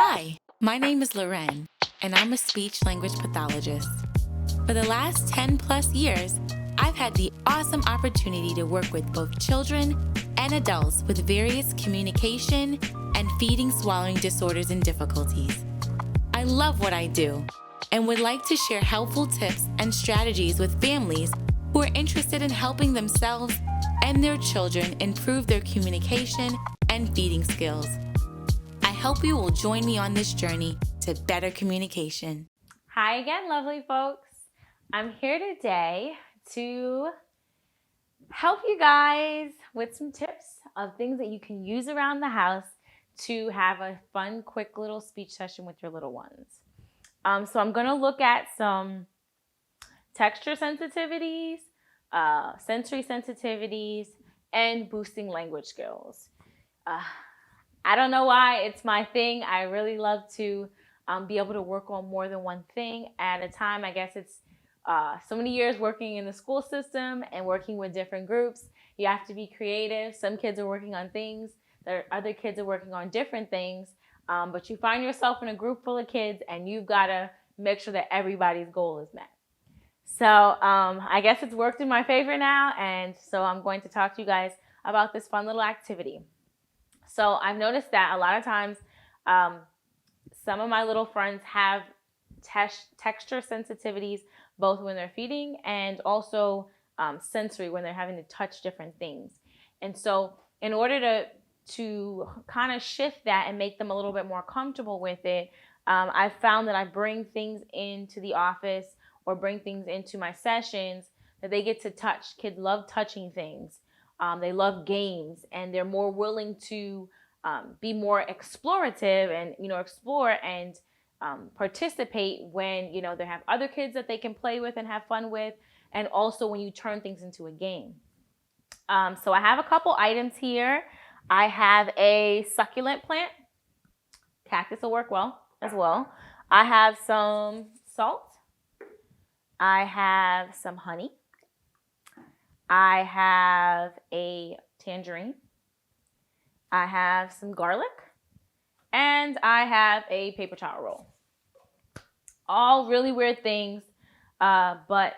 Hi, my name is Loren, and I'm a speech language pathologist. For the last 10 plus years, I've had the awesome opportunity to work with both children and adults with various communication and feeding swallowing disorders and difficulties. I love what I do and would like to share helpful tips and strategies with families who are interested in helping themselves and their children improve their communication and feeding skills. I hope you will join me on this journey to better communication. Hi again, lovely folks. I'm here today to help you guys with some tips of things that you can use around the house to have a fun, quick little speech session with your little ones. So I'm going to look at some texture sensitivities, sensory sensitivities, and boosting language skills. I don't know why, it's my thing. I really love to be able to work on more than one thing at a time. I guess it's so many years working in the school system and working with different groups. You have to be creative. Some kids are working on things, other kids are working on different things, but you find yourself in a group full of kids and you've got to make sure that everybody's goal is met. So I guess it's worked in my favor now, and so I'm going to talk to you guys about this fun little activity. So I've noticed that a lot of times some of my little friends have texture sensitivities, both when they're feeding and also sensory when they're having to touch different things. And so in order to kind of shift that and make them a little bit more comfortable with it, I've found that I bring things into the office or bring things into my sessions that they get to touch. Kids love touching things. They love games, and they're more willing to be more explorative and, explore and participate when, they have other kids that they can play with and have fun with, and also when you turn things into a game. So I have a couple items here. I have a succulent plant. Cactus will work well as well. I have some salt. I have some honey. I have a tangerine. I have some garlic. And I have a paper towel roll. All really weird things, but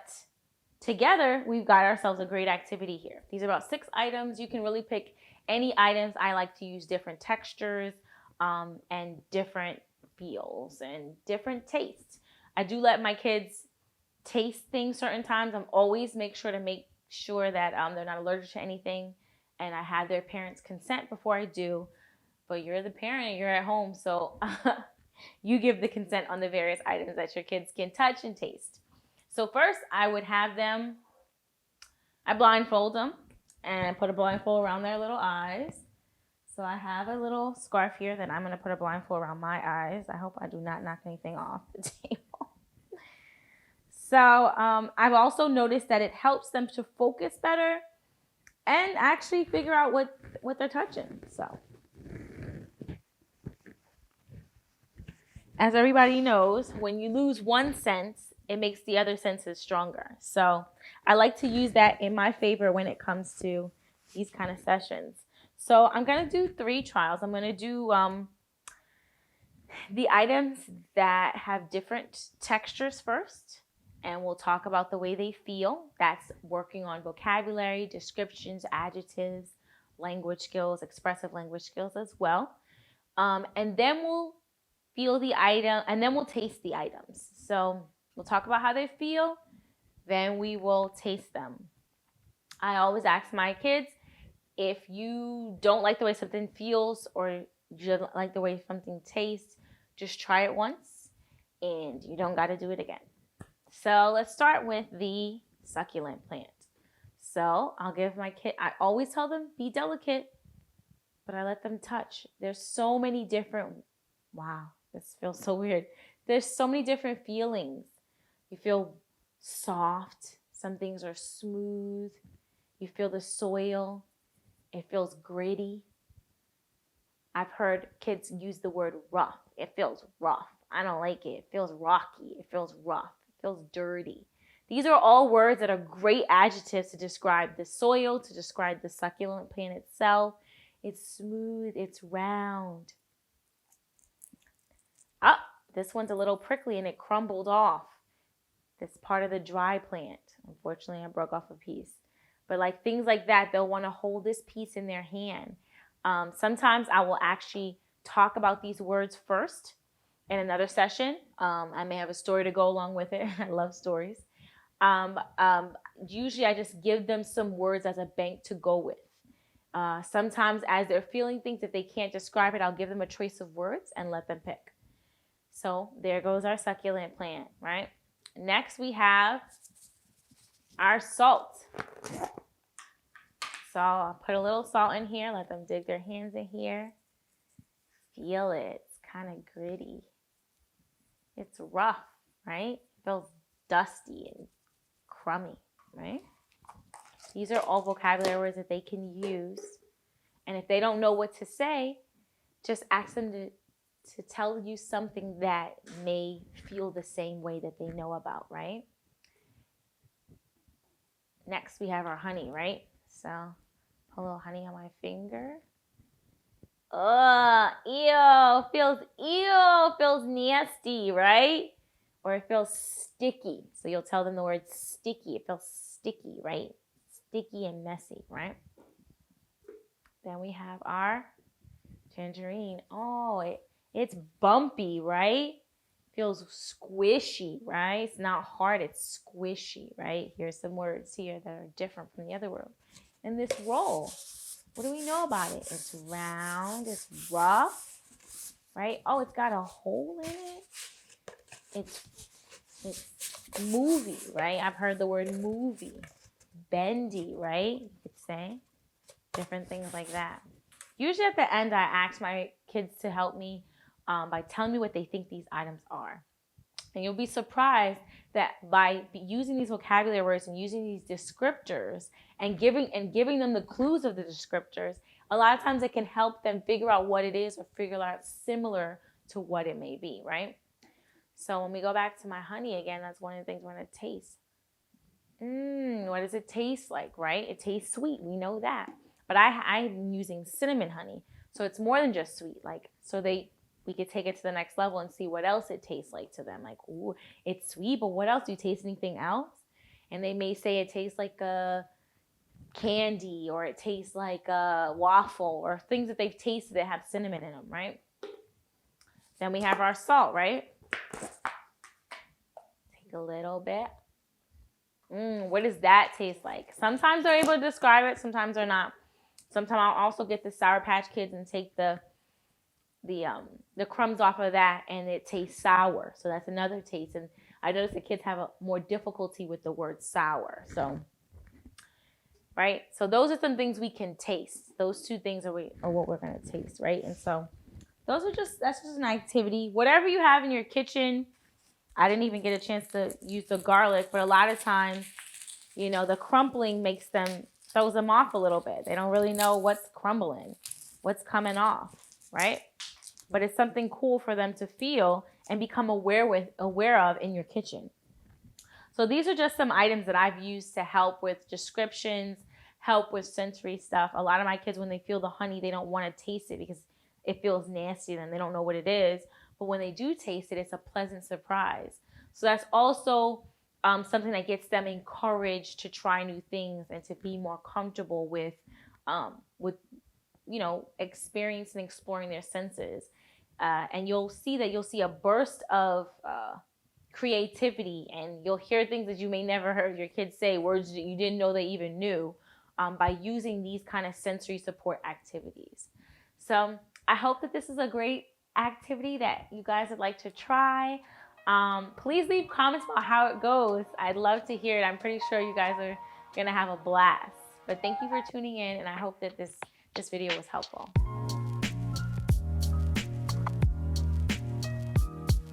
together we've got ourselves a great activity here. These are about 6 items. You can really pick any items. I like to use different textures and different feels and different tastes. I do let my kids taste things certain times. I'm always make sure that they're not allergic to anything, and I have their parents' consent before I do. But you're the parent, you're at home, so you give the consent on the various items that your kids can touch and taste. So first, I blindfold them and put a blindfold around their little eyes. So I have a little scarf here that I'm going to put a blindfold around my eyes. I hope I do not knock anything off the table. So I've also noticed that it helps them to focus better and actually figure out what they're touching. So as everybody knows, when you lose one sense, it makes the other senses stronger. So I like to use that in my favor when it comes to these kind of sessions. So I'm going to do 3 trials. I'm going to do the items that have different textures first, and we'll talk about the way they feel. That's working on vocabulary, descriptions, adjectives, language skills, expressive language skills as well. And then we'll feel the item, and then we'll taste the items. So we'll talk about how they feel, then we will taste them. I always ask my kids, if you don't like the way something feels or you don't like the way something tastes, just try it once and you don't got to do it again. So let's start with the succulent plant. So I'll give my kid, I always tell them, be delicate, but I let them touch. There's so many different, wow, this feels so weird. There's so many different feelings. You feel soft. Some things are smooth. You feel the soil. It feels gritty. I've heard kids use the word rough. It feels rough. I don't like it. It feels rocky. It feels rough. It feels dirty. These are all words that are great adjectives to describe the soil, to describe the succulent plant itself. It's smooth. It's round. This one's a little prickly and it crumbled off. This part of the dry plant. Unfortunately, I broke off a piece. But like things like that, they'll want to hold this piece in their hand. Sometimes I will actually talk about these words first in another session. I may have a story to go along with it. I love stories. Usually I just give them some words as a bank to go with. Sometimes as they're feeling things, if they can't describe it, I'll give them a choice of words and let them pick. So there goes our succulent plant, right? Next we have our salt. So I'll put a little salt in here, let them dig their hands in here. Feel it. It's kind of gritty. It's rough, right? It feels dusty and crummy, right? These are all vocabulary words that they can use. And if they don't know what to say, just ask them to tell you something that may feel the same way that they know about, right? Next, we have our honey, right? So, put a little honey on my finger. Feels nasty, right? Or it feels sticky. So you'll tell them the word sticky. It feels sticky, right? Sticky and messy, right? Then we have our tangerine. It's bumpy, right? Feels squishy, right? It's not hard, it's squishy, right? Here's some words here that are different from the other word. And this roll, what do we know about it? It's round, it's rough, right? Oh, it's got a hole in it. It's movie, right? I've heard the word movie. Bendy, right? You could say. Different things like that. Usually at the end, I ask my kids to help me by telling me what they think these items are. And you'll be surprised that by using these vocabulary words and using these descriptors and giving them the clues of the descriptors, a lot of times it can help them figure out what it is or figure out similar to what it may be, right? So when we go back to my honey again, that's one of the things we're going to taste. What does it taste like, right? It tastes sweet. We know that. But I'm using cinnamon honey. So it's more than just sweet. We could take it to the next level and see what else it tastes like to them. Like, ooh, it's sweet, but what else? Do you taste anything else? And they may say it tastes like a candy, or it tastes like a waffle, or things that they've tasted that have cinnamon in them, right? Then we have our salt, right? Take a little bit. What does that taste like? Sometimes they're able to describe it, sometimes they're not. Sometimes I'll also get the Sour Patch Kids and take the crumbs off of that, and it tastes sour. So that's another taste. And I notice the kids have a more difficulty with the word sour. So, right? So those are some things we can taste. Those two things are what we're going to taste, right? And so that's just an activity. Whatever you have in your kitchen. I didn't even get a chance to use the garlic, but a lot of times, the crumpling throws them off a little bit. They don't really know what's crumbling, what's coming off, right? But it's something cool for them to feel and become aware of in your kitchen. So these are just some items that I've used to help with descriptions, help with sensory stuff. A lot of my kids, when they feel the honey, they don't want to taste it because it feels nasty and they don't know what it is. But when they do taste it, it's a pleasant surprise. So that's also something that gets them encouraged to try new things and to be more comfortable with experiencing and exploring their senses. And you'll see a burst of creativity, and you'll hear things that you may never heard your kids say, words that you didn't know they even knew, by using these kind of sensory support activities. So I hope that this is a great activity that you guys would like to try. Please leave comments about how it goes. I'd love to hear it. I'm pretty sure you guys are gonna have a blast. But thank you for tuning in, and I hope that this video was helpful.